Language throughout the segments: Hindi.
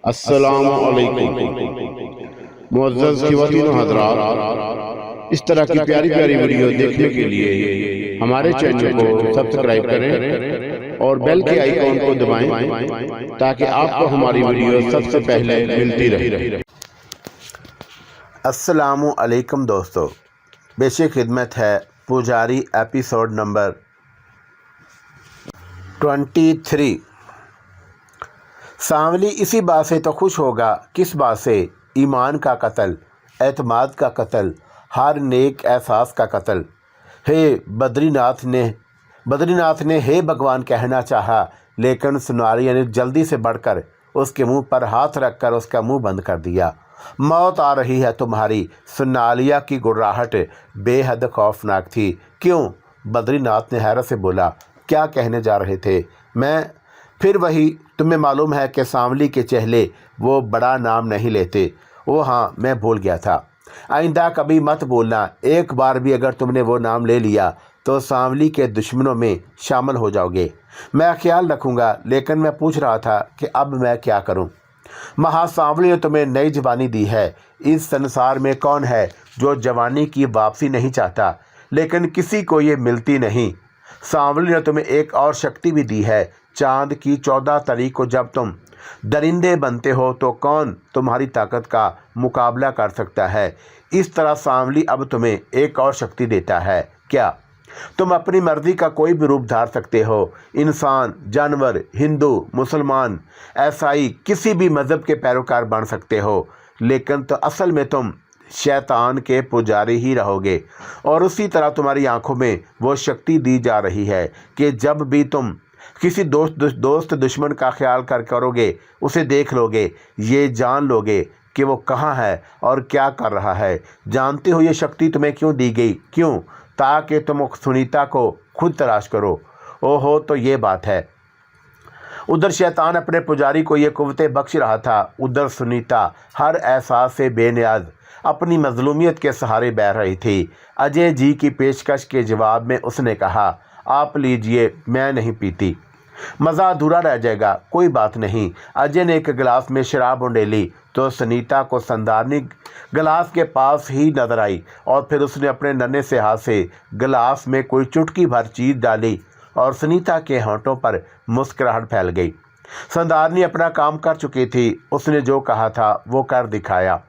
अस्सलामु अलैकुम मुअज़्ज़ज़ ख़वातीन व हज़रात, इस तरह की प्यारी प्यारी वीडियो देखने के लिए हमारे चैनल को सब्सक्राइब करें और बेल के आइकॉन को दबाएं ताकि आपको हमारी वीडियो सबसे पहले मिलती रहे। अस्सलामु अलैकुम दोस्तों, पेशे खिदमत है पुजारी एपिसोड नंबर 23। सांवली इसी बात से तो खुश होगा। किस बात से? ईमान का कत्ल, एतमाद का कत्ल, हर नेक एहसास का कत्ल। हे बद्रीनाथ ने हे भगवान कहना चाहा, लेकिन सुनारिया ने जल्दी से बढ़कर उसके मुंह पर हाथ रखकर उसका मुंह बंद कर दिया। मौत आ रही है तुम्हारी। सुनालिया की गुर्राहट बेहद खौफनाक थी। क्यों? बद्रीनाथ ने हैरत से बोला। क्या कहने जा रहे थे? मैं फिर वही, तुम्हें मालूम है कि सांवली के चेहरे वो बड़ा नाम नहीं लेते। ओ हाँ, मैं भूल गया था। आइंदा कभी मत बोलना। एक बार भी अगर तुमने वो नाम ले लिया तो सांवली के दुश्मनों में शामिल हो जाओगे। मैं ख्याल रखूँगा, लेकिन मैं पूछ रहा था कि अब मैं क्या करूँ। महासावली ने तुम्हें नई जवानी दी है। इस संसार में कौन है जो जवानी की वापसी नहीं चाहता, लेकिन किसी को ये मिलती नहीं। सांवली ने तुम्हें एक और शक्ति भी दी है। चांद की 14 तारीख को जब तुम दरिंदे बनते हो तो कौन तुम्हारी ताकत का मुकाबला कर सकता है। इस तरह सांवली अब तुम्हें एक और शक्ति देता है। क्या? तुम अपनी मर्जी का कोई भी रूप धार सकते हो। इंसान, जानवर, हिंदू, मुसलमान, ईसाई, किसी भी मज़हब के पैरोकार बन सकते हो, लेकिन तो असल में तुम शैतान के पुजारी ही रहोगे। और उसी तरह तुम्हारी आंखों में वो शक्ति दी जा रही है कि जब भी तुम किसी दोस्त दुश्मन का ख्याल करोगे, उसे देख लोगे, ये जान लोगे कि वो कहाँ है और क्या कर रहा है। जानते हो ये शक्ति तुम्हें क्यों दी गई? क्यों? ताकि तुम सुनीता को खुद तलाश करो। ओहो, तो ये बात है। उधर शैतान अपने पुजारी को ये कुव्वतें बख्श रहा था, उधर सुनीता हर एहसास से बेनियाज अपनी मजलूमियत के सहारे बह रही थी। अजय जी की पेशकश के जवाब में उसने कहा, आप लीजिए, मैं नहीं पीती, मज़ा अधूरा रह जाएगा। कोई बात नहीं। अजय ने एक गिलास में शराब उंडेली तो सुनीता को संदारनी गिलास के पास ही नजर आई और फिर उसने अपने नन्हे से हाथ से गिलास में कोई चुटकी भर चीज़ डाली और सुनीता के होंठों पर मुस्कुराहट फैल गई। संदारनी अपना काम कर चुकी थी। उसने जो कहा था वो कर दिखाया।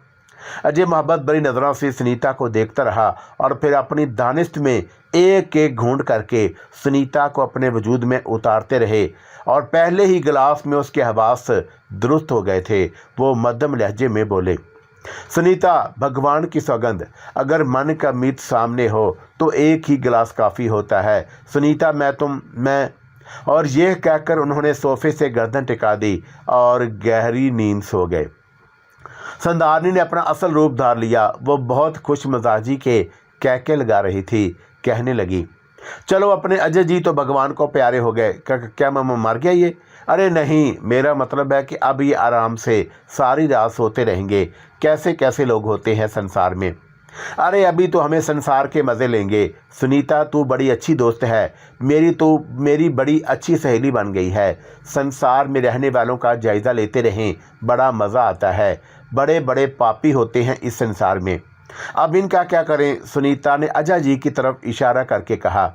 अजय मोहब्बत भरी नज़रों से सुनीता को देखता रहा और फिर अपनी दानिश में एक एक घूंट करके सुनीता को अपने वजूद में उतारते रहे और पहले ही गिलास में उसके हवास दुरुस्त हो गए थे। वो मध्यम लहजे में बोले, सुनीता, भगवान की सौगंध, अगर मन का मीत सामने हो तो एक ही गिलास काफ़ी होता है। सुनीता, मैं और यह कहकर उन्होंने सोफे से गर्दन टिका दी और गहरी नींद सो गए। संदारनी ने अपना असल रूप धार लिया। वो बहुत खुश मिजाजी के कहके लगा रही थी। कहने लगी, चलो, अपने अजय जी तो भगवान को प्यारे हो गए। क्या मैं मर गया ये? अरे नहीं, मेरा मतलब है कि अब ये आराम से सारी रात सोते रहेंगे। कैसे कैसे लोग होते हैं संसार में। अरे अभी तो हमें संसार के मज़े लेंगे। सुनीता, तू बड़ी अच्छी दोस्त है। मेरी बड़ी अच्छी सहेली बन गई है। संसार में रहने वालों का जायज़ा लेते रहें, बड़ा मज़ा आता है। बड़े बड़े पापी होते हैं इस संसार में। अब इनका क्या करें? सुनीता ने अजय जी की तरफ इशारा करके कहा,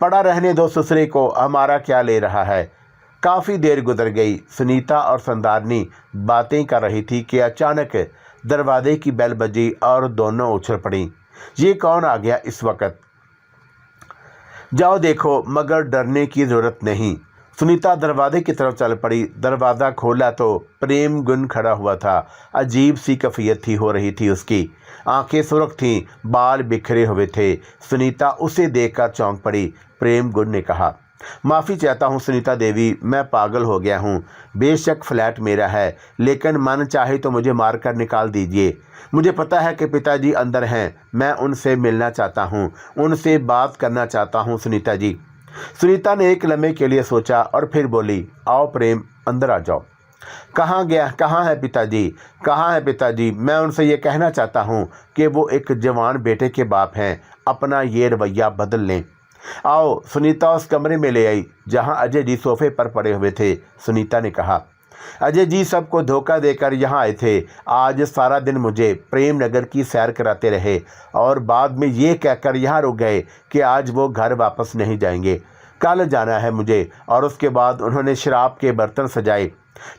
पड़ा रहने दो ससुरे को, हमारा क्या ले रहा है। काफ़ी देर गुजर गई। सुनीता और संदारनी बातें कर रही थी कि अचानक दरवाजे की बेल बजी और दोनों उछल पड़ी। ये कौन आ गया इस वक्त? जाओ देखो, मगर डरने की ज़रूरत नहीं। सुनीता दरवाजे की तरफ चल पड़ी। दरवाज़ा खोला तो प्रेम गुन खड़ा हुआ था। अजीब सी कैफियत हो रही थी उसकी। आंखें सुर्ख थीं, बाल बिखरे हुए थे। सुनीता उसे देखकर चौंक पड़ी। प्रेम गुन ने कहा, माफ़ी चाहता हूँ सुनीता देवी, मैं पागल हो गया हूँ। बेशक फ्लैट मेरा है, लेकिन मन चाहे तो मुझे मारकर निकाल दीजिए। मुझे पता है कि पिताजी अंदर हैं। मैं उनसे मिलना चाहता हूँ, उनसे बात करना चाहता हूँ सुनीता जी। सुनीता ने एक लम्हे के लिए सोचा और फिर बोली, आओ प्रेम, अंदर आ जाओ। कहाँ गया? कहाँ है पिताजी? कहाँ है पिताजी? मैं उनसे ये कहना चाहता हूँ कि वो एक जवान बेटे के बाप हैं। अपना ये रवैया बदल लें। आओ। सुनीता उस कमरे में ले आई जहाँ अजय जी सोफे पर पड़े हुए थे। सुनीता ने कहा, अजय जी सबको धोखा देकर यहाँ आए थे। आज सारा दिन मुझे प्रेम नगर की सैर कराते रहे और बाद में ये कहकर यहाँ रुक गए कि आज वो घर वापस नहीं जाएंगे, कल जाना है मुझे। और उसके बाद उन्होंने शराब के बर्तन सजाए,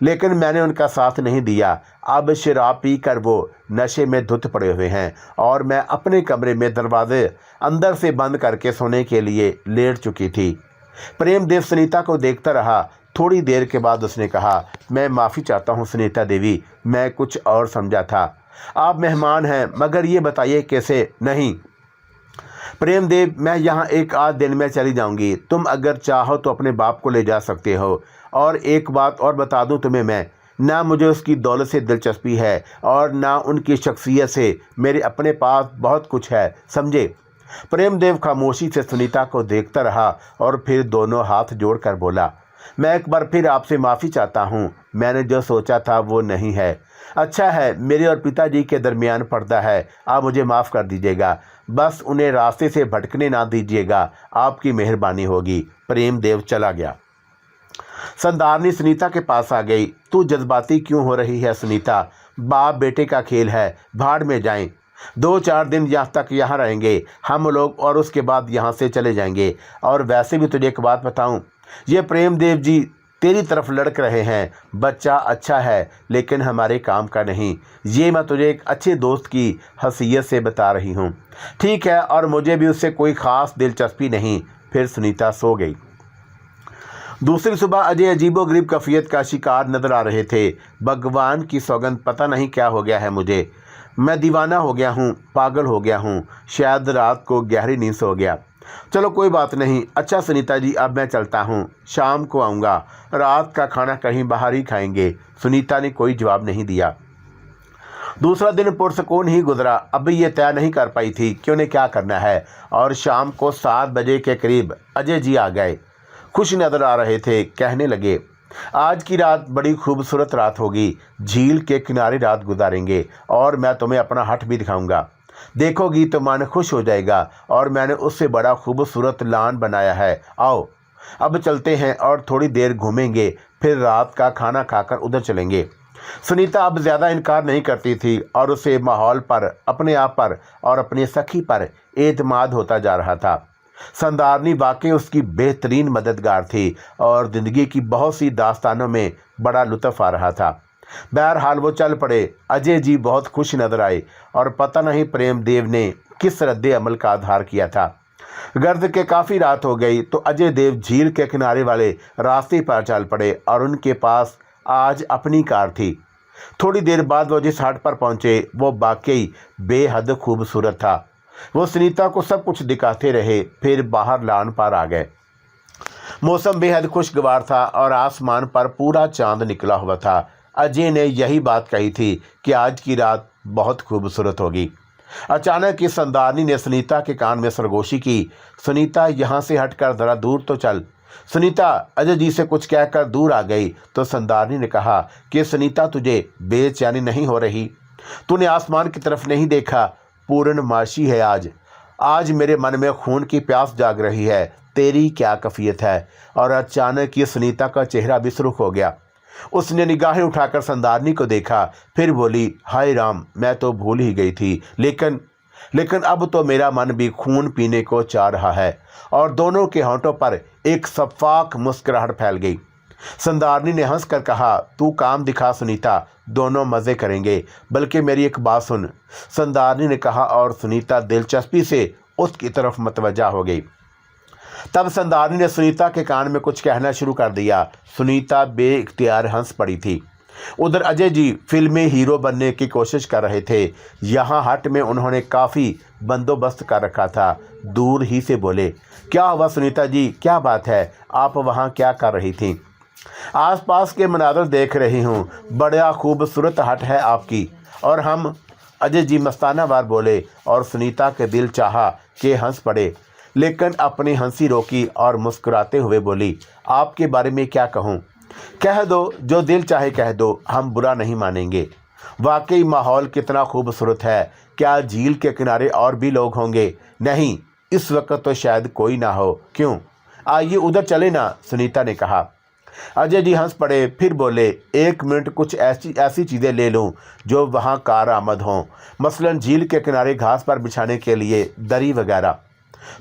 लेकिन मैंने उनका साथ नहीं दिया। अब शराब पी कर वो नशे में धुत पड़े हुए हैं और मैं अपने कमरे में दरवाजे अंदर से बंद करके सोने के लिए लेट चुकी थी। प्रेमदेव सुनीता को देखता रहा। थोड़ी देर के बाद उसने कहा, मैं माफ़ी चाहता हूँ सुनीता देवी, मैं कुछ और समझा था। आप मेहमान हैं, मगर ये बताइए कैसे? नहीं प्रेमदेव, मैं यहाँ एक आध दिन में चली जाऊँगी। तुम अगर चाहो तो अपने बाप को ले जा सकते हो। और एक बात और बता दूँ तुम्हें, मैं ना मुझे उसकी दौलत से दिलचस्पी है और ना उनकी शख्सियत से। मेरे अपने पास बहुत कुछ है, समझे? प्रेमदेव खामोशी से सुनीता को देखता रहा और फिर दोनों हाथ जोड़कर बोला, मैं एक बार फिर आपसे माफ़ी चाहता हूँ। मैंने जो सोचा था वो नहीं है। अच्छा है, मेरे और पिताजी के दरमियान पर्दा है, आप मुझे माफ़ कर दीजिएगा। बस उन्हें रास्ते से भटकने ना दीजिएगा, आपकी मेहरबानी होगी। प्रेमदेव चला गया। संदारनी सुनीता के पास आ गई। तू जज्बाती क्यों हो रही है सुनीता? बाप बेटे का खेल है, भाड़ में जाएं। 2-4 दिन यहाँ तक यहाँ रहेंगे हम लोग और उसके बाद यहाँ से चले जाएंगे। और वैसे भी तुझे एक बात बताऊं, ये प्रेमदेव जी तेरी तरफ लड़क रहे हैं। बच्चा अच्छा है लेकिन हमारे काम का नहीं। ये मैं तुझे एक अच्छे दोस्त की हैसियत से बता रही हूँ, ठीक है? और मुझे भी उससे कोई ख़ास दिलचस्पी नहीं। फिर सुनीता सो गई। दूसरी सुबह अजय अजीबोगरीब कैफियत का शिकार नजर आ रहे थे। भगवान की सौगंध, पता नहीं क्या हो गया है मुझे। मैं दीवाना हो गया हूँ, पागल हो गया हूँ। शायद रात को गहरी नींद सो गया। चलो कोई बात नहीं। अच्छा सुनीता जी, अब मैं चलता हूँ, शाम को आऊँगा। रात का खाना कहीं बाहर ही खाएंगे। सुनीता ने कोई जवाब नहीं दिया। दूसरा दिन पुरसकून ही गुजरा। अभी ये तय नहीं कर पाई थी कि उन्हें क्या करना है। और शाम को 7 बजे के करीब अजय जी आ गए। खुश नजर आ रहे थे। कहने लगे, आज की रात बड़ी खूबसूरत रात होगी। झील के किनारे रात गुजारेंगे और मैं तुम्हें अपना हट भी दिखाऊंगा। देखोगी तो मन खुश हो जाएगा। और मैंने उससे बड़ा खूबसूरत लान बनाया है। आओ अब चलते हैं और थोड़ी देर घूमेंगे, फिर रात का खाना खाकर उधर चलेंगे। सुनीता अब ज़्यादा इनकार नहीं करती थी और उसे माहौल पर, अपने आप पर और अपनी सखी पर एतमाद होता जा रहा था। संदारनी वाकई उसकी बेहतरीन मददगार थी और ज़िंदगी की बहुत सी दास्तानों में बड़ा लुत्फ़ आ रहा था। बहरहाल वो चल पड़े। अजय जी बहुत खुश नजर आए और पता नहीं प्रेमदेव ने किस रद्द अमल का आधार किया था। गर्द के काफ़ी रात हो गई तो अजय देव झील के किनारे वाले रास्ते पर चल पड़े और उनके पास आज अपनी कार थी। थोड़ी देर बाद वो जिस हट पर पहुंचे वो वाकई बेहद खूबसूरत था। वो सुनीता को सब कुछ दिखाते रहे, फिर बाहर लान पर आ गए। मौसम बेहद खुशगवार था और आसमान पर पूरा चांद निकला हुआ था। अजय ने यही बात कही थी कि आज की रात बहुत खूबसूरत होगी। अचानक इस संदारनी ने सुनीता के कान में सरगोशी की, सुनीता यहाँ से हटकर ज़रा दूर तो चल। सुनीता अजय जी से कुछ कहकर दूर आ गई तो संदारनी ने कहा कि सुनीता, तुझे बेचैनी नहीं हो रही? तूने आसमान की तरफ नहीं देखा? पूर्णमासी है आज मेरे मन में खून की प्यास जाग रही है। तेरी क्या कैफियत है? और अचानक ये सुनीता का चेहरा भी सुर्ख हो गया। उसने निगाहें उठाकर संदारनी को देखा, फिर बोली, हाय राम, मैं तो भूल ही गई थी। लेकिन अब तो मेरा मन भी खून पीने को चाह रहा है। और दोनों के होंठों पर एक शफाक मुस्कुराहट फैल गई। संदारनी ने हंसकर कहा, तू काम दिखा सुनीता, दोनों मज़े करेंगे। बल्कि मेरी एक बात सुन, संदारनी ने कहा और सुनीता दिलचस्पी से उसकी तरफ मतवज्जा हो गई। तब संदारनी ने सुनीता के कान में कुछ कहना शुरू कर दिया। सुनीता बेइख्तियार हंस पड़ी थी। उधर अजय जी फिल्मी हीरो बनने की कोशिश कर रहे थे। यहाँ हट में उन्होंने काफ़ी बंदोबस्त कर रखा था। दूर ही से बोले, क्या हुआ सुनीता जी, क्या बात है? आप वहाँ क्या कर रही थीं? आसपास के मनाज़र देख रही हूँ, बड़ा खूबसूरत हट है आपकी। और हम, अजय जी मस्ताना वार बोले और सुनीता के दिल चाहा कि हंस पड़े, लेकिन अपनी हंसी रोकी और मुस्कुराते हुए बोली, आपके बारे में क्या कहूँ? कह दो, जो दिल चाहे कह दो, हम बुरा नहीं मानेंगे। वाकई माहौल कितना खूबसूरत है। क्या झील के किनारे और भी लोग होंगे? नहीं, इस वक्त तो शायद कोई ना हो। क्यों, आइए उधर चले ना, सुनीता ने कहा। अजय जी हंस पड़े, फिर बोले, 1 मिनट कुछ ऐसी चीज़ें ले लूं जो वहां कारआमद हों, मसलन झील के किनारे घास पर बिछाने के लिए दरी वगैरह।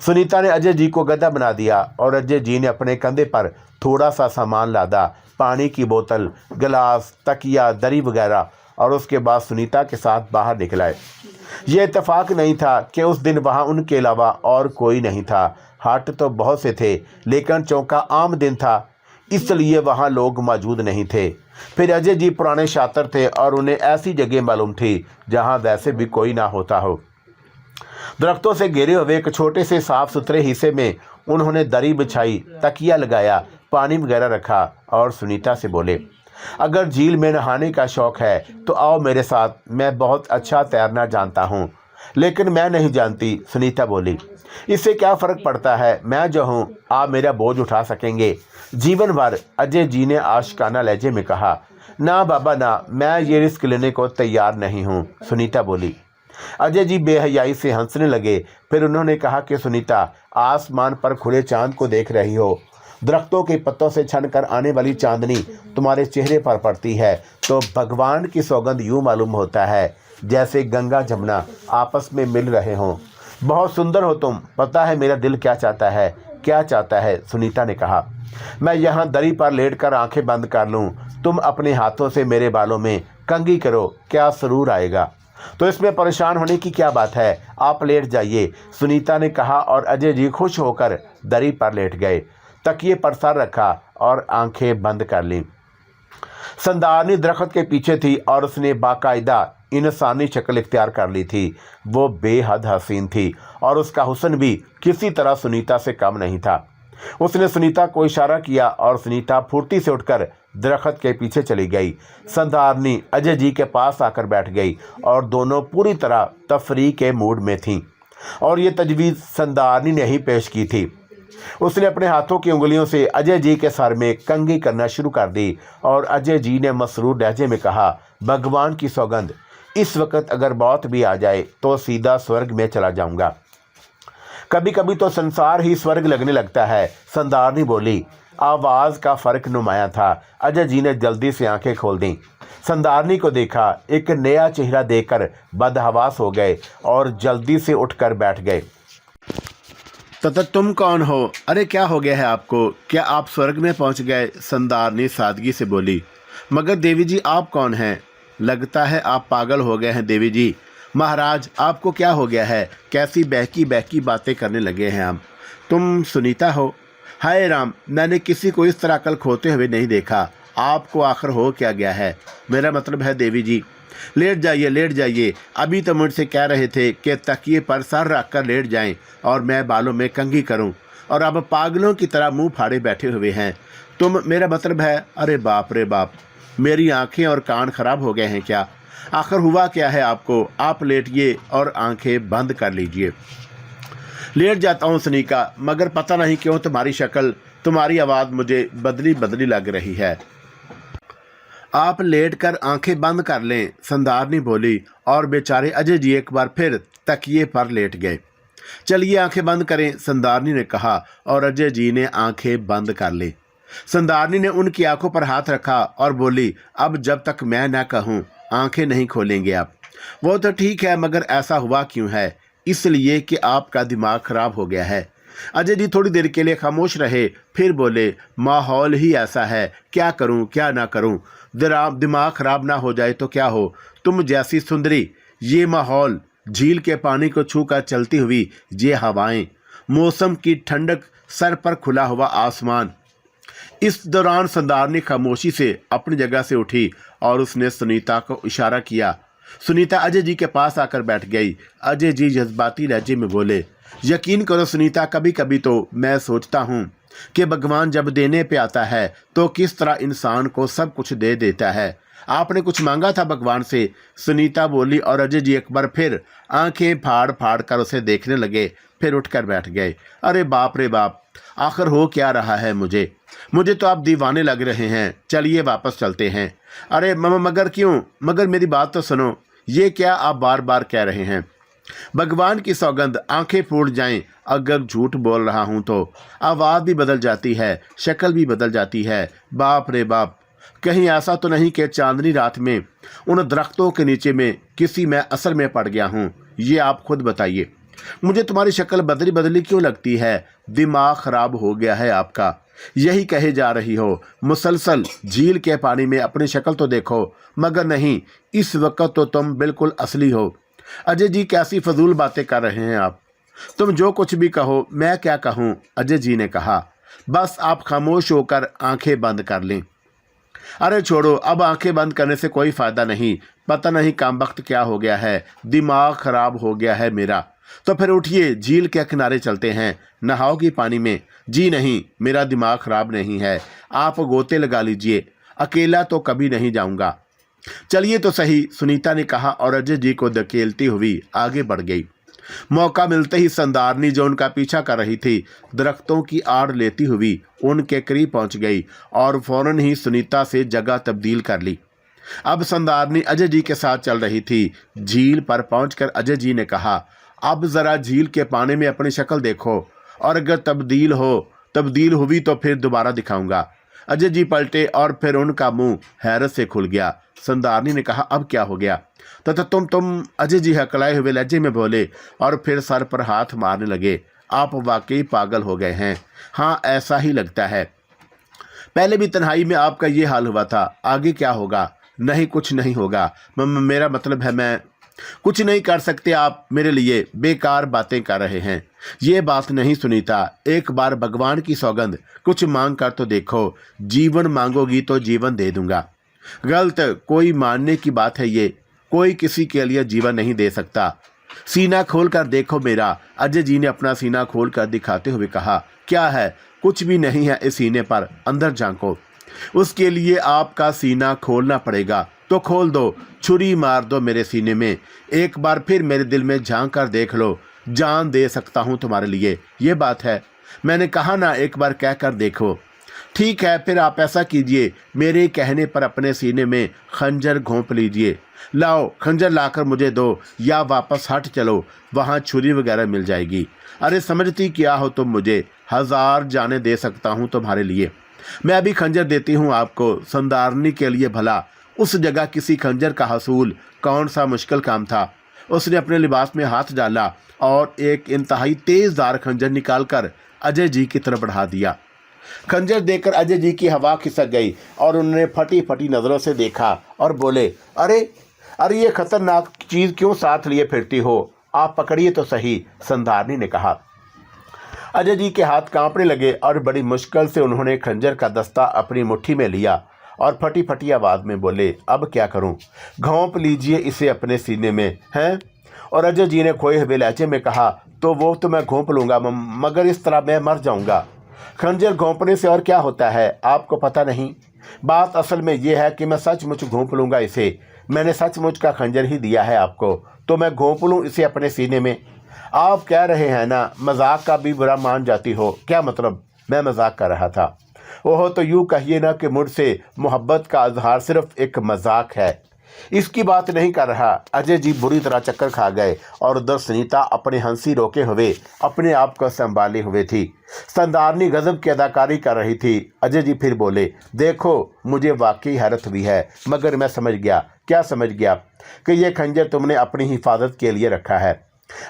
सुनीता ने अजय जी को गधा बना दिया और अजय जी ने अपने कंधे पर थोड़ा सा सामान लादा, पानी की बोतल, गिलास, तकिया, दरी वगैरह, और उसके बाद सुनीता के साथ बाहर निकल आए। ये इत्तेफाक नहीं था कि उस दिन वहाँ उनके अलावा और कोई नहीं था। हाट तो बहुत से थे, लेकिन चौका आम दिन था, इसलिए वहाँ लोग मौजूद नहीं थे। फिर अजय जी पुराने शातिर थे और उन्हें ऐसी जगह मालूम थी जहाँ वैसे भी कोई ना होता हो। दरख्तों से घिरे हुए एक छोटे से साफ सुथरे हिस्से में उन्होंने दरी बिछाई, तकिया लगाया, पानी वगैरह रखा और सुनीता से बोले, अगर झील में नहाने का शौक है तो आओ मेरे साथ, मैं बहुत अच्छा तैरना जानता हूँ। लेकिन मैं नहीं जानती, सुनीता बोली। इससे क्या फ़र्क पड़ता है, मैं जो हूँ, आप मेरा बोझ उठा सकेंगे जीवन भर, अजय जी ने आशिकाना लहजे में कहा। ना बाबा ना, मैं ये रिस्क लेने को तैयार नहीं हूँ, सुनीता बोली। अजय जी बेहयाई से हंसने लगे। फिर उन्होंने कहा कि सुनीता, आसमान पर खुले चांद को देख रही हो, दरख्तों के पत्तों से छनकर आने वाली चांदनी तुम्हारे चेहरे पर पड़ती है तो भगवान की सौगंध यूँ मालूम होता है जैसे गंगा जमुना आपस में मिल रहे हों। बहुत सुंदर हो तुम, पता है मेरा दिल क्या चाहता है? क्या चाहता है? सुनीता ने कहा, मैं यहाँ दरी पर लेटकर आंखें बंद कर लूँ, तुम अपने हाथों से मेरे बालों में कंघी करो, क्या सरूर आएगा? तो इसमें परेशान होने की क्या बात है, आप लेट जाइए, सुनीता ने कहा और अजय जी खुश होकर दरी पर लेट गए, तकिए पर सर रखा और आंखें बंद कर लीं। संदारनी दरख्त के पीछे थी और उसने बाकायदा इंसानी शक्ल इख्तियार कर ली थी। वो बेहद हसीन थी और उसका हुस्न भी किसी तरह सुनीता से कम नहीं था। उसने सुनीता को इशारा किया और सुनीता फुर्ती से उठकर दरख्त के पीछे चली गई। संधारनी अजय जी के पास आकर बैठ गई और दोनों पूरी तरह तफरीह के मूड में थीं और ये तजवीज़ संधारनी ने ही पेश की थी। उसने अपने हाथों की उंगलियों से अजय जी के सर में कंघी करना शुरू कर दी और अजय जी ने मसरूर लहजे में कहा, भगवान की सौगंध, इस वक्त अगर मौत भी आ जाए तो सीधा स्वर्ग में चला जाऊंगा। कभी कभी तो संसार ही स्वर्ग लगने लगता है, संधारनी बोली। आवाज़ का फ़र्क नुमाया था। अजय जी ने जल्दी से आंखें खोल दी, संधारनी को देखा, एक नया चेहरा देखकर बदहवास हो गए और जल्दी से उठकर बैठ गए। तो तुम कौन हो? अरे क्या हो गया है आपको? क्या आप स्वर्ग में पहुंच गए? संधारनी सादगी से बोली। मगर देवी जी आप कौन हैं? लगता है आप पागल हो गए हैं देवी जी। महाराज आपको क्या हो गया है? कैसी बहकी बहकी बातें करने लगे हैं हम। तुम सुनीता हो? हाय राम, मैंने किसी को इस तरह अकल खोते हुए नहीं देखा। आपको आखिर हो क्या गया है? मेरा मतलब है देवी जी। लेट जाइए लेट जाइए, अभी तो मुझसे कह रहे थे कि तकिए पर सर रख कर लेट जाएं और मैं बालों में कंघी करूं, और अब पागलों की तरह मुंह फाड़े बैठे हुए हैं। तुम, मेरा मतलब है, अरे बाप रे बाप, मेरी आंखें और कान खराब हो गए हैं क्या? आखिर हुआ क्या है आपको? आप लेटिए और आंखें बंद कर लीजिए। लेट जाता हूँ सुनीता, मगर पता नहीं क्यों तुम्हारी शक्ल, तुम्हारी आवाज़ मुझे बदली बदली लग रही है। आप लेटकर आंखें बंद कर लें, संधारनी बोली और बेचारे अजय जी एक बार फिर तकिए पर लेट गए। चलिए आंखें बंद करें, संधारनी ने कहा और अजय जी ने आंखें बंद कर ली। संधारनी ने उनकी आंखों पर हाथ रखा और बोली, अब जब तक मैं न कहूँ आंखें नहीं खोलेंगे आप। वो तो ठीक है, मगर ऐसा हुआ क्यों है? इसलिए कि आपका दिमाग खराब हो गया है। अजय जी थोड़ी देर के लिए खामोश रहे, फिर बोले, माहौल ही ऐसा है, क्या करूं क्या ना करूं, दिमाग खराब ना हो जाए तो क्या हो। तुम जैसी सुंदरी, ये माहौल, झील के पानी को छूकर चलती हुई ये हवाएं, मौसम की ठंडक, सर पर खुला हुआ आसमान। इस दौरान संधारनी खामोशी से अपनी जगह से उठी और उसने सुनीता को इशारा किया। सुनीता अजय जी के पास आकर बैठ गई। अजय जी जज्बाती लहजे में बोले, यकीन करो सुनीता, कभी कभी तो मैं सोचता हूँ कि भगवान जब देने पे आता है तो किस तरह इंसान को सब कुछ दे देता है। आपने कुछ मांगा था भगवान से? सुनीता बोली और अजय जी एक बार फिर आंखें फाड़ फाड़ कर उसे देखने लगे, फिर उठकर बैठ गए। अरे बाप रे बाप, आखिर हो क्या रहा है मुझे तो आप दीवाने लग रहे हैं। चलिए वापस चलते हैं। अरे मगर क्यों? मगर मेरी बात तो सुनो, ये क्या आप बार बार कह रहे हैं? भगवान की सौगंध, आंखें फूट जाएं अगर झूठ बोल रहा हूं तो। आवाज़ भी बदल जाती है, शक्ल भी बदल जाती है। बाप रे बाप, कहीं ऐसा तो नहीं कि चांदनी रात में उन दरख्तों के नीचे में किसी मैं असर में पड़ गया हूं? ये आप खुद बताइए। मुझे तुम्हारी शक्ल बदली बदली क्यों लगती है? दिमाग खराब हो गया है आपका, यही कहे जा रही हो। मुसलसल झील के पानी में अपनी शक्ल तो देखो, मगर नहीं, इस वक्त तो तुम बिल्कुल असली हो। अजय जी, कैसी फजूल बातें कर रहे हैं आप? तुम जो कुछ भी कहो, मैं क्या कहूँ? अजय जी ने कहा। बस आप खामोश होकर आंखें बंद कर लें। अरे छोड़ो, अब आंखें बंद करने से कोई फायदा नहीं। पता नहीं काम वक्त क्या हो गया है, दिमाग खराब हो गया है मेरा। तो फिर उठिए, झील के किनारे चलते हैं, नहाओगी पानी में? जी नहीं, मेरा दिमाग खराब नहीं है, आप गोते लगा लीजिए, अकेला तो कभी नहीं जाऊंगा। चलिए तो सही, सुनीता ने कहा और अजय जी को धकेलती हुई आगे बढ़ गई। मौका मिलते ही संदारनी, जो उनका पीछा कर रही थी, दरख्तों की आड़ लेती हुई उनके करीब पहुंच गई और फौरन ही सुनीता से जगह तब्दील कर ली। अब संदारनी अजय जी के साथ चल रही थी। झील पर पहुंचकर अजय जी ने कहा, अब जरा झील के पानी में अपनी शक्ल देखो, और अगर तब्दील हुई तो फिर दोबारा दिखाऊंगा। अजय जी पलटे और फिर उनका मुंह हैरत से खुल गया। संदारनी ने कहा, अब क्या हो गया? तथा तुम अजय जी हकलाए हुए लहजे में बोले और फिर सर पर हाथ मारने लगे। आप वाकई पागल हो गए हैं। हाँ, ऐसा ही लगता है। पहले भी तन्हाई में आपका ये हाल हुआ था, आगे क्या होगा? नहीं, कुछ नहीं होगा। मेरा मतलब है, मैं कुछ नहीं कर सकते। आप मेरे लिए बेकार बातें कर रहे हैं। ये बात नहीं सुनीता, एक बार भगवान की सौगंध, कुछ मांग कर तो देखो। जीवन मांगोगी तो जीवन दे दूंगा। गलत कोई मानने की बात है ये, कोई किसी के लिए जीवन नहीं दे सकता। सीना खोल कर देखो मेरा। अजय जी ने अपना सीना खोल कर दिखाते हुए कहा। क्या है? कुछ भी नहीं है इस सीने पर, अंदर झांको। उसके लिए आपका सीना खोलना पड़ेगा, तो खोल दो, छुरी मार दो मेरे सीने में, एक बार फिर मेरे दिल में झांक कर देख लो। जान दे सकता हूँ तुम्हारे लिए, ये बात है। मैंने कहा ना, एक बार कह कर देखो। ठीक है, फिर आप ऐसा कीजिए, मेरे कहने पर अपने सीने में खंजर घोंप लीजिए। लाओ, खंजर लाकर मुझे दो, या वापस हट चलो, वहाँ छुरी वगैरह मिल जाएगी। अरे समझती क्या हो तुम मुझे? 1000 जाने दे सकता हूँ तुम्हारे लिए। मैं अभी खंजर देती हूँ आपको, संदारनी के लिए भला। उस जगह किसी खंजर का हसूल कौन सा मुश्किल काम था। उसने अपने लिबास में हाथ डाला और एक इंतहाई तेजदार खंजर निकालकर अजय जी की तरफ बढ़ा दिया। खंजर देकर अजय जी की हवा खिसक गई और उन्होंने फटी फटी नजरों से देखा और बोले, अरे अरे, ये खतरनाक चीज क्यों साथ लिए फिरती हो? आप पकड़िए तो सही, संदारनी ने कहा। अजय जी के हाथ कांपने लगे और बड़ी मुश्किल से उन्होंने खंजर का दस्ता अपनी मुट्ठी में लिया और फटी फटी आवाज में बोले, अब क्या करूं? घोंप लीजिए इसे अपने सीने में, हैं? और अजय जी ने खोए हुए लहजे में कहा, तो वो तो मैं घोंप लूंगा, मगर इस तरह मैं मर जाऊंगा। खंजर घोंपने से और क्या होता है, आपको पता नहीं? बात असल में यह है कि मैं सचमुच घोंप लूंगा इसे। मैंने सचमुच का खंजर ही दिया है आपको, तो मैं घोंप लूं इसे अपने सीने में। आप कह रहे हैं ना, मजाक का भी बुरा मान जाती हो। क्या मतलब? मैं मजाक कर रहा था। ओह, तो यूँ कहिए ना कि मुझसे मोहब्बत का इजहार सिर्फ एक मजाक है, इसकी बात नहीं कर रहा। अजय जी बुरी तरह चक्कर खा गए और उधर सुनीता अपने हंसी रोके हुए अपने आप को संभाले हुए थी। संदारनी गजब की अदाकारी कर रही थी। अजय जी फिर बोले, देखो, मुझे वाकई हैरत हुई है, मगर मैं समझ गया। क्या समझ गया? कि यह खंजर तुमने अपनी हिफाजत के लिए रखा है।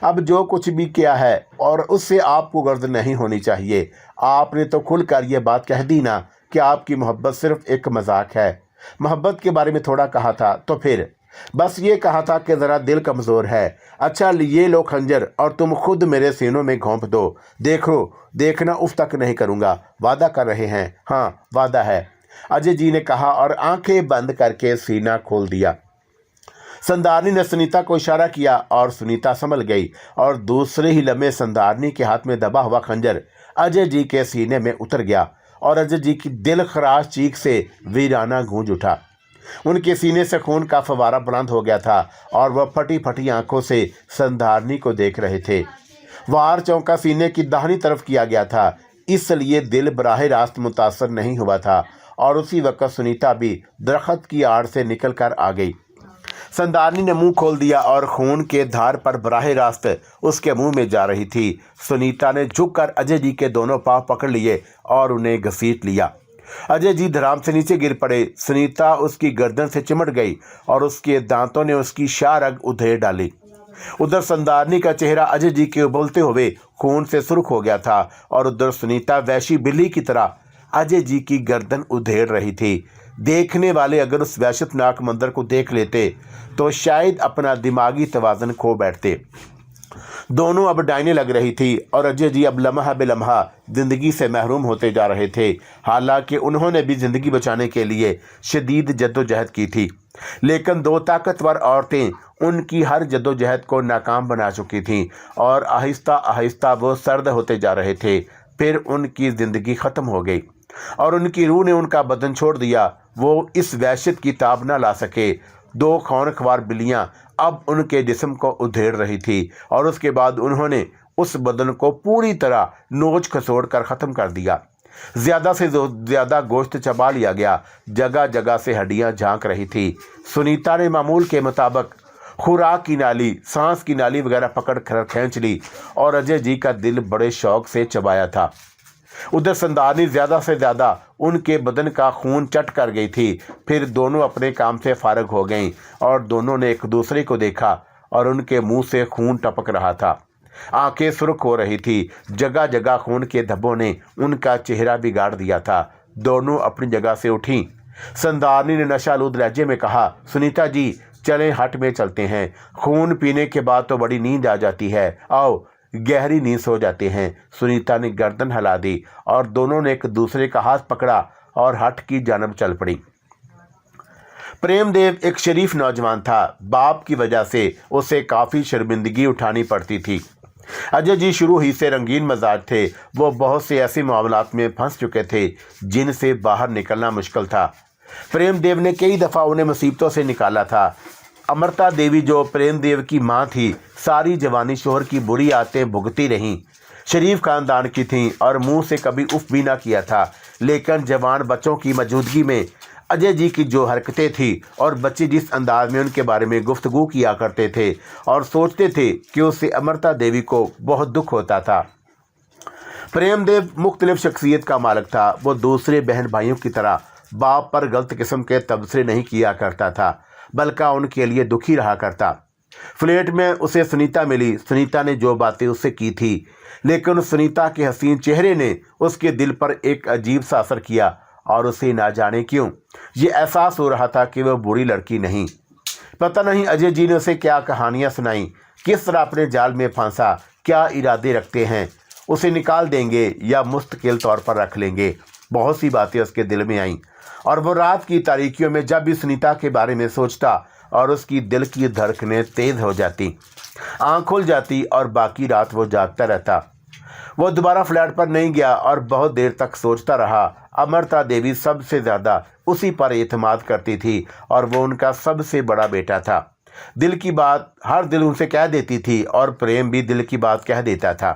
अब जो कुछ भी किया है और उससे आपको गर्द नहीं होनी चाहिए। आपने तो खुलकर यह बात कह दी ना कि आपकी मोहब्बत सिर्फ एक मजाक है। मोहब्बत के बारे में थोड़ा कहा था, तो फिर बस ये कहा था कि ज़रा दिल कमज़ोर है। अच्छा, ये लो खंजर और तुम खुद मेरे सीनों में घोंप दो। देखना उफ तक नहीं करूँगा। वादा कर रहे हैं? हाँ, वादा है, अजय जी ने कहा और आंखें बंद करके सीना खोल दिया। संदारनी ने सुनीता को इशारा किया और सुनीता संभल गई और दूसरे ही लम्हे संदारनी के हाथ में दबा हुआ खंजर अजय जी के सीने में उतर गया और अजय जी की दिल खराश चीख से वीराना गूंज उठा। उनके सीने से खून का फवारा बुलंद हो गया था और वह फटी फटी आंखों से संधारनी को देख रहे थे। वार चौका सीने की दाहिनी तरफ किया गया था, इसलिए दिल बराह रास्त मुतासर नहीं हुआ था और उसी वक्त सुनीता भी दरख्त की आड़ से निकल कर आ गई। संदारनी ने मुंह खोल दिया और खून के धार पर बराह रास्त उसके मुंह में जा रही थी। सुनीता ने झुककर अजय जी के दोनों पांव पकड़ लिए और उन्हें घसीट लिया। अजय जी धड़ाम से नीचे गिर पड़े। सुनीता उसकी गर्दन से चिमट गई और उसके दांतों ने उसकी शाह रग उधेड़ डाली। उधर संदारनी का चेहरा अजय जी के उबलते हुए खून से सुर्ख हो गया था और उधर सुनीता वैशी बिल्ली की तरह अजय जी की गर्दन उधेड़ रही थी। देखने वाले अगर उस वहशतनाक मंजर को देख लेते तो शायद अपना दिमागी तवाज़ुन खो बैठते। दोनों अब डायने लग रही थी और अजय जी अब लम्हा बेलम्हा जिंदगी से महरूम होते जा रहे थे। हालांकि उन्होंने भी जिंदगी बचाने के लिए शदीद जद्दोजहद की थी, लेकिन दो ताकतवर औरतें उनकी हर जद्दोजहद को नाकाम बना चुकी थीं और आहिस्ता आहिस्ता वो सर्द होते जा रहे थे। फिर उनकी ज़िंदगी ख़त्म हो गई और उनकी रूह ने उनका बदन छोड़ दिया। वो इस वहशत की ताब न ला सके। दो खौनख्वार बिल्लियां अब उनके जिस्म को उधेड़ रही थी और उसके बाद उन्होंने उस बदन को पूरी तरह नोच खसोड़ कर ख़त्म कर दिया। ज़्यादा से ज़्यादा गोश्त चबा लिया गया। जगह जगह से हड्डियां झांक रही थी। सुनीता ने मामूल के मुताबिक खुराक की नाली, सांस की नाली वगैरह पकड़ कर खींच ली और अजय जी का दिल बड़े शौक से चबाया था। उधर संदारनी ज़्यादा से ज़्यादा उनके बदन का खून चट कर गई थी। फिर दोनों अपने काम से फारग हो गईं और दोनों ने एक दूसरे को देखा और उनके मुंह से खून टपक रहा था। आंखें सुर्ख हो रही थी। जगह जगह खून के धब्बों ने उनका चेहरा बिगाड़ दिया था। दोनों अपनी जगह से उठी। संदारनी ने नशालूद लहजे में कहा, सुनीता जी चलें, हट में चलते हैं। खून पीने के बाद तो बड़ी नींद आ जाती है, आओ गहरी नींद सो जाते हैं। सुनीता ने गर्दन हिला दी और दोनों ने एक दूसरे का हाथ पकड़ा और हट की जानब चल पड़ी। प्रेमदेव एक शरीफ नौजवान था। बाप की वजह से उसे काफ़ी शर्मिंदगी उठानी पड़ती थी। अजय जी शुरू ही से रंगीन मजाज थे। वो बहुत से ऐसे मामलात में फंस चुके थे जिनसे बाहर निकलना मुश्किल था। प्रेमदेव ने कई दफ़ा उन्हें मुसीबतों से निकाला था। अमृता देवी जो प्रेमदेव की मां थी, सारी जवानी शोहर की बुरी आदतें भुगती रहीं। शरीफ खानदान की थीं और मुंह से कभी उफ भी ना किया था, लेकिन जवान बच्चों की मौजूदगी में अजय जी की जो हरकतें थी और बच्चे जिस अंदाज में उनके बारे में गुफ्तगू किया करते थे और सोचते थे कि उससे अमृता देवी को बहुत दुख होता था। प्रेमदेव मुख्तलिफ शख्सियत का मालिक था। वो दूसरे बहन भाइयों की तरह बाप पर गलत किस्म के तबसरे नहीं किया करता था, बल्कि उनके लिए दुखी रहा करता। फ्लैट में उसे सुनीता मिली। सुनीता ने जो बातें उससे की थी, लेकिन सुनीता के हसीन चेहरे ने उसके दिल पर एक अजीब सा असर किया और उसे ना जाने क्यों ये एहसास हो रहा था कि वह बुरी लड़की नहीं। पता नहीं अजय जी ने उसे क्या कहानियाँ सुनाई, किस तरह अपने जाल में फंसा, क्या इरादे रखते हैं, उसे निकाल देंगे या मुस्तकिल तौर पर रख लेंगे। बहुत सी बातें उसके दिल में आईं और वो रात की तारीकियों में जब भी सुनीता के बारे में सोचता और उसकी दिल की धड़कनें तेज़ हो जाती, आँख खुल जाती और बाकी रात वो जागता रहता। वो दोबारा फ्लैट पर नहीं गया और बहुत देर तक सोचता रहा। अमृता देवी सबसे ज़्यादा उसी पर एतमाद करती थी और वो उनका सबसे बड़ा बेटा था। दिल की बात हर दिल उनसे कह देती थी और प्रेम भी दिल की बात कह देता था।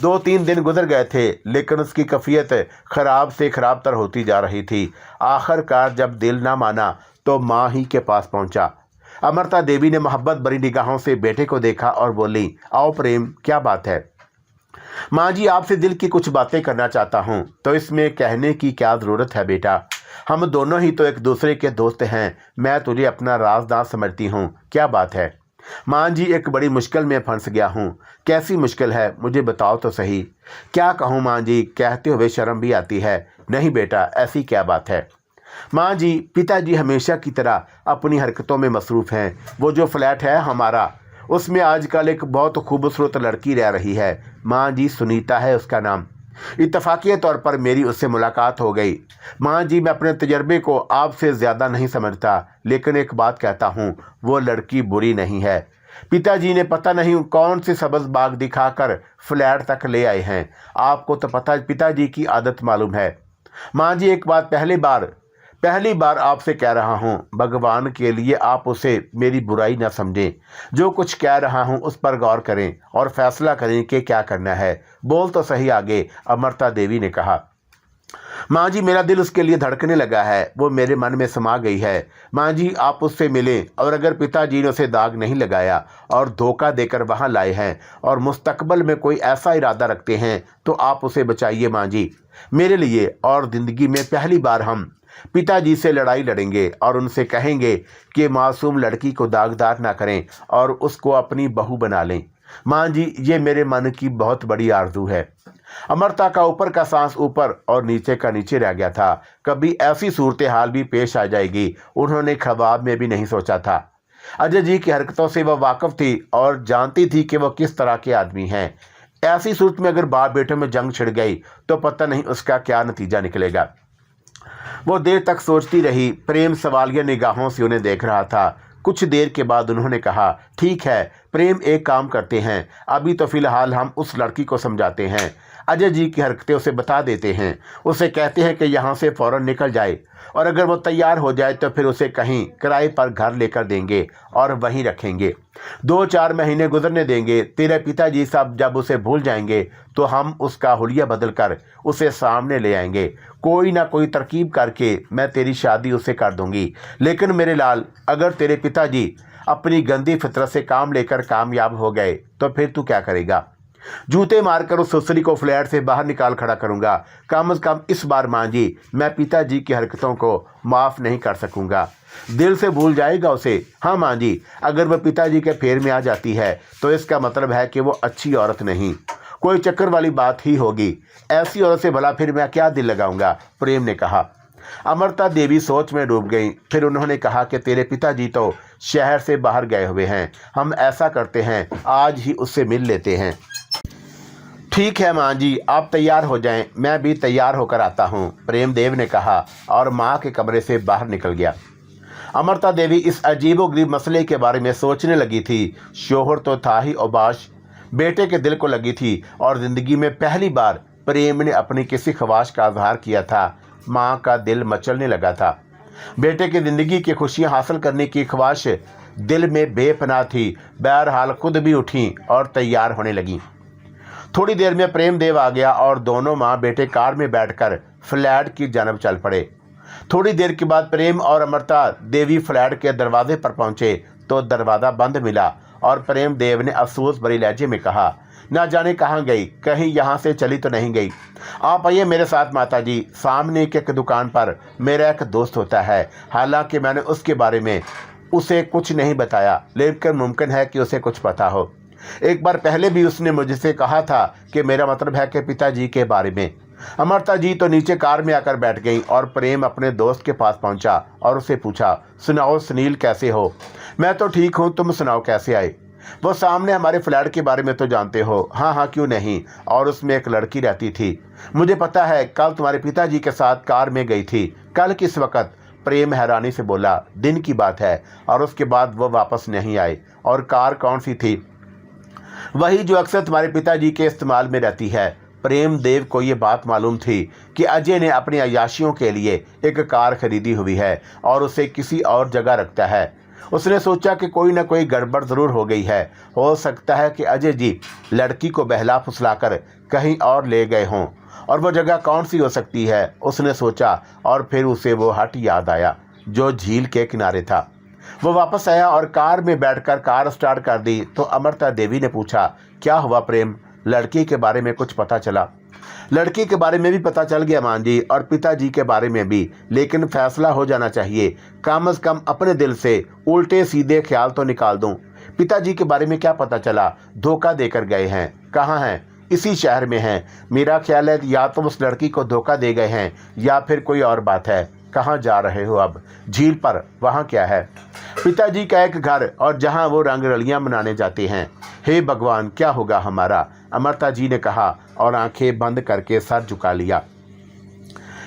2-3 दिन गुजर गए थे, लेकिन उसकी कैफियत ख़राब से ख़राब तर होती जा रही थी। आखिरकार जब दिल ना माना तो माँ ही के पास पहुँचा। अमृता देवी ने मोहब्बत भरी निगाहों से बेटे को देखा और बोली, आओ प्रेम, क्या बात है? माँ जी, आपसे दिल की कुछ बातें करना चाहता हूँ। तो इसमें कहने की क्या ज़रूरत है बेटा, हम दोनों ही तो एक दूसरे के दोस्त हैं। मैं तुझे अपना राजदार समझती हूँ, क्या बात है? माँ जी, एक बड़ी मुश्किल में फंस गया हूँ। कैसी मुश्किल है, मुझे बताओ तो सही। क्या कहूँ माँ जी, कहते हुए शर्म भी आती है। नहीं बेटा, ऐसी क्या बात है? माँ जी, पिताजी हमेशा की तरह अपनी हरकतों में मसरूफ़ हैं। वो जो फ्लैट है हमारा, उसमें आजकल एक बहुत खूबसूरत लड़की रह रही है। माँ जी, सुनीता है उसका नाम। इत्तफाक़ी तौर पर मेरी उससे मुलाकात हो गई। माँ जी, मैं अपने तजर्बे को आपसे ज़्यादा नहीं समझता, लेकिन एक बात कहता हूँ, वो लड़की बुरी नहीं है। पिताजी ने पता नहीं कौन से सब्ज़ बाग दिखाकर फ्लैट तक ले आए हैं। आपको तो पता पिताजी की आदत मालूम है। माँ जी, एक बात पहली बार आपसे कह रहा हूँ, भगवान के लिए आप उसे मेरी बुराई ना समझें। जो कुछ कह रहा हूँ उस पर गौर करें और फैसला करें कि क्या करना है। बोल तो सही आगे, अमृता देवी ने कहा। माँ जी, मेरा दिल उसके लिए धड़कने लगा है, वो मेरे मन में समा गई है। माँ जी, आप उससे मिलें, और अगर पिताजी ने उसे दाग नहीं लगाया और धोखा देकर वहाँ लाए हैं और मुस्तकबल में कोई ऐसा इरादा रखते हैं तो आप उसे बचाइए माँ जी, मेरे लिए। और ज़िंदगी में पहली बार हम पिताजी से लड़ाई लड़ेंगे और उनसे कहेंगे कि मासूम लड़की को दागदार ना करें और उसको अपनी बहू बना लें। माँ जी, ये मेरे मन की बहुत बड़ी आरज़ू है। अमरता का ऊपर का सांस ऊपर और नीचे का नीचे रह गया था। कभी ऐसी सूरत हाल भी पेश आ जाएगी, उन्होंने ख्वाब में भी नहीं सोचा था। अजय जी की हरकतों से वह वाकिफ थी और जानती थी कि वह किस तरह के आदमी हैं। ऐसी सूरत में अगर बाप बेटे में जंग छिड़ गई तो पता नहीं उसका क्या नतीजा निकलेगा। वो देर तक सोचती रही। प्रेम सवालिया निगाहों से उन्हें देख रहा था। कुछ देर के बाद उन्होंने कहा, ठीक है प्रेम, एक काम करते हैं, अभी तो फिलहाल हम उस लड़की को समझाते हैं। अजय जी की हरकतें उसे बता देते हैं, उसे कहते हैं कि यहाँ से फ़ौरन निकल जाए, और अगर वो तैयार हो जाए तो फिर उसे कहीं किराए पर घर लेकर देंगे और वहीं रखेंगे। 2-4 महीने गुजरने देंगे। तेरे पिताजी साहब जब उसे भूल जाएंगे तो हम उसका हुलिया बदल कर उसे सामने ले आएंगे। कोई ना कोई तरकीब करके मैं तेरी शादी उससे कर दूंगी। लेकिन मेरे लाल, अगर तेरे पिताजी अपनी गंदी फितरत से काम लेकर कामयाब हो गए तो फिर तू क्या करेगा? जूते मारकर उस ससुरी को फ्लैट से बाहर निकाल खड़ा करूंगा। कम से कम इस बार माँ जी, मैं पिताजी की हरकतों को माफ़ नहीं कर सकूंगा। दिल से भूल जाएगा उसे। हाँ माँ जी, अगर वह पिताजी के फेर में आ जाती है तो इसका मतलब है कि वो अच्छी औरत नहीं, कोई चक्कर वाली बात ही होगी। ऐसी औरत से भला फिर मैं क्या दिल लगाऊंगा? प्रेम ने कहा। अमरता देवी सोच में डूब गई। फिर उन्होंने कहा कि तेरे पिताजी तो शहर से बाहर गए हुए हैं, हम ऐसा करते हैं, आज ही उससे मिल लेते हैं। ठीक है माँ जी, आप तैयार हो जाएं, मैं भी तैयार होकर आता हूँ, प्रेमदेव ने कहा और माँ के कमरे से बाहर निकल गया। अमरता देवी इस अजीबोगरीब मसले के बारे में सोचने लगी थी। शोहर तो था ही औबाश, बेटे के दिल को लगी थी और ज़िंदगी में पहली बार प्रेम ने अपनी किसी ख्वाहिश का इजहार किया था। माँ का दिल मचलने लगा था। बेटे की ज़िंदगी की खुशियाँ हासिल करने की ख्वाहिश दिल में बेपनाह थी। बहरहाल खुद भी उठी और तैयार होने लगी। थोड़ी देर में प्रेमदेव आ गया और दोनों माँ बेटे कार में बैठकर फ्लैट की जानब चल पड़े। थोड़ी देर के बाद प्रेम और अमरता देवी फ्लैट के दरवाजे पर पहुंचे तो दरवाज़ा बंद मिला और प्रेमदेव ने अफसोस भरी लहजे में कहा, ना जाने कहाँ गई, कहीं यहाँ से चली तो नहीं गई। आप आइए मेरे साथ माता जी, सामने की एक दुकान पर मेरा एक दोस्त होता है। हालांकि मैंने उसके बारे में उसे कुछ नहीं बताया, लेकिन मुमकिन है कि उसे कुछ पता हो। एक बार पहले भी उसने मुझसे कहा था कि मेरा मतलब है कि पिताजी के बारे में। अमरता जी तो नीचे कार में आकर बैठ गई और प्रेम अपने दोस्त के पास पहुंचा और उससे पूछा, सुनाओ सुनील, कैसे हो? मैं तो ठीक हूं, तुम सुनाओ कैसे आए? वो सामने हमारे फ्लैट के बारे में तो जानते हो? हाँ हाँ, क्यों नहीं, और उसमें एक लड़की रहती थी। मुझे पता है, कल तुम्हारे पिताजी के साथ कार में गई थी। कल किस वक्त? प्रेम हैरानी से बोला, दिन की बात है, और उसके बाद वो वापस नहीं आए। और कार कौन सी थी? वही जो अक्सर तुम्हारे पिताजी के इस्तेमाल में रहती है। प्रेमदेव को ये बात मालूम थी कि अजय ने अपनी अय्याशियों के लिए एक कार खरीदी हुई है और उसे किसी और जगह रखता है। उसने सोचा कि कोई ना कोई गड़बड़ ज़रूर हो गई है। हो सकता है कि अजय जी लड़की को बहला फुसलाकर कहीं और ले गए हों, और वो जगह कौन सी हो सकती है, उसने सोचा। और फिर उसे वो हट याद आया जो झील के किनारे था। वो वापस आया और कार में बैठकर कार स्टार्ट कर दी तो अमरता देवी ने पूछा, क्या हुआ प्रेम, लड़की के बारे में कुछ पता चला? लड़की के बारे में भी पता चल गया मां जी, और पिताजी के बारे में भी, लेकिन फैसला हो जाना चाहिए। कम से कम अपने दिल से उल्टे सीधे ख्याल तो निकाल दूं। पिताजी के बारे में क्या पता चला? धोखा देकर गए हैं। कहाँ हैं? इसी शहर में हैं। मेरा ख्याल है या तो उस लड़की को धोखा दे गए हैं या फिर कोई और बात है। कहाँ जा रहे हो अब? झील पर। वहाँ क्या है? पिताजी का एक घर, और जहाँ वो रंग रलियाँ मनाने जाते हैं। हे भगवान, क्या होगा हमारा? अमरता जी ने कहा और आंखें बंद करके सर झुका लिया।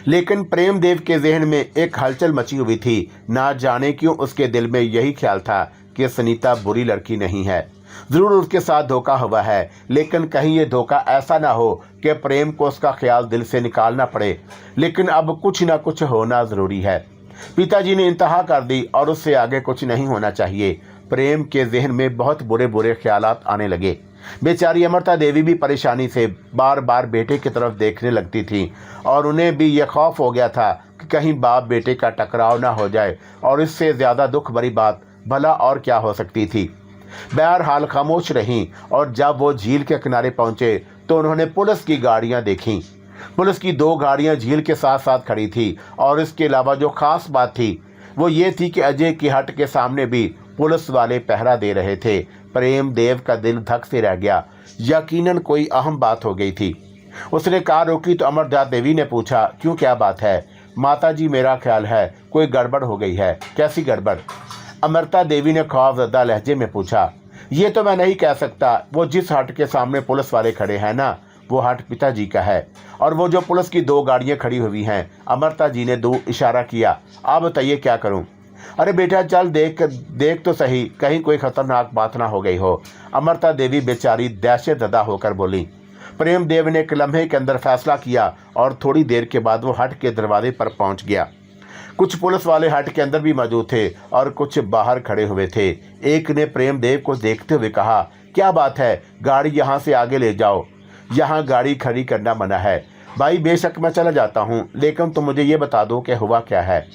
लेकिन प्रेमदेव के जहन में एक हलचल मची हुई थी। ना जाने क्यों उसके दिल में यही ख्याल था कि सुनीता बुरी लड़की नहीं है। ज़रूर उसके साथ धोखा हुआ है, लेकिन कहीं ये धोखा ऐसा ना हो कि प्रेम को उसका ख्याल दिल से निकालना पड़े। लेकिन अब कुछ ना कुछ होना ज़रूरी है। पिताजी ने इंतहा कर दी और उससे आगे कुछ नहीं होना चाहिए। प्रेम के जहन में बहुत बुरे बुरे ख्यालात आने लगे। बेचारी अमृता देवी भी परेशानी से बार बार बेटे की तरफ देखने लगती थी और उन्हें भी यह खौफ हो गया था कि कहीं बाप बेटे का टकराव ना हो जाए, और इससे ज़्यादा दुख भरी बात भला और क्या हो सकती थी। बहरहाल खामोश रहीं, और जब वो झील के किनारे पहुंचे तो उन्होंने पुलिस की गाड़ियां देखीं। पुलिस की 2 गाड़ियां झील के साथ साथ खड़ी थी, और इसके अलावा जो खास बात थी वो ये थी कि अजय की हट के सामने भी पुलिस वाले पहरा दे रहे थे। प्रेम देव का दिल धक से रह गया, यकीनन कोई अहम बात हो गई थी। उसने कार रोकी तो अमृता देवी ने पूछा, क्यों, क्या बात है? माता जी, मेरा ख्याल है कोई गड़बड़ हो गई है। कैसी गड़बड़? अमृता देवी ने खौफजदा लहजे में पूछा। ये तो मैं नहीं कह सकता, वो जिस हट के सामने पुलिस वाले खड़े हैं ना, वो हट पिताजी का है, और वो जो पुलिस की 2 गाड़ियां खड़ी हुई हैं। अमृता जी ने 2 इशारा किया। आप बताइए क्या करूं? अरे बेटा चल देख तो सही, कहीं कोई खतरनाक बात ना हो गई हो। अमृता देवी बेचारी दहशतज़दा होकर बोली। प्रेम देव ने एक लम्हे के अंदर फैसला किया, और थोड़ी देर के बाद वो हट के दरवाजे पर पहुंच गया। कुछ पुलिस वाले हट के अंदर भी मौजूद थे और कुछ बाहर खड़े हुए थे। एक ने प्रेम देव को देखते हुए कहा, क्या बात है, गाड़ी यहाँ से आगे ले जाओ, यहाँ गाड़ी खड़ी करना मना है। भाई बेशक मैं चला जाता हूँ, लेकिन तुम मुझे ये बता दो कि हुआ क्या है।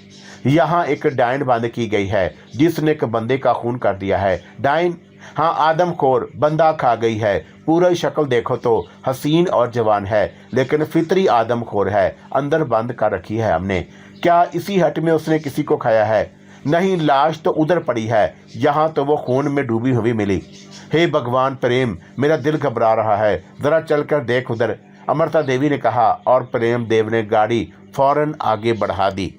यहाँ एक डायन बंद की गई है जिसने एक बंदे का खून कर दिया है। डायन? हाँ, आदमखोर बंदा खा गई है। पूरी शक्ल देखो तो हसीन और जवान है, लेकिन फितरी आदमखोर है। अंदर बंद कर रखी है हमने। क्या इसी हट में उसने किसी को खाया है? नहीं, लाश तो उधर पड़ी है, यहाँ तो वो खून में डूबी हुई मिली। हे भगवान प्रेम, मेरा दिल घबरा रहा है, ज़रा चलकर देख उधर, अमृता देवी ने कहा, और प्रेम देव ने गाड़ी फौरन आगे बढ़ा दी।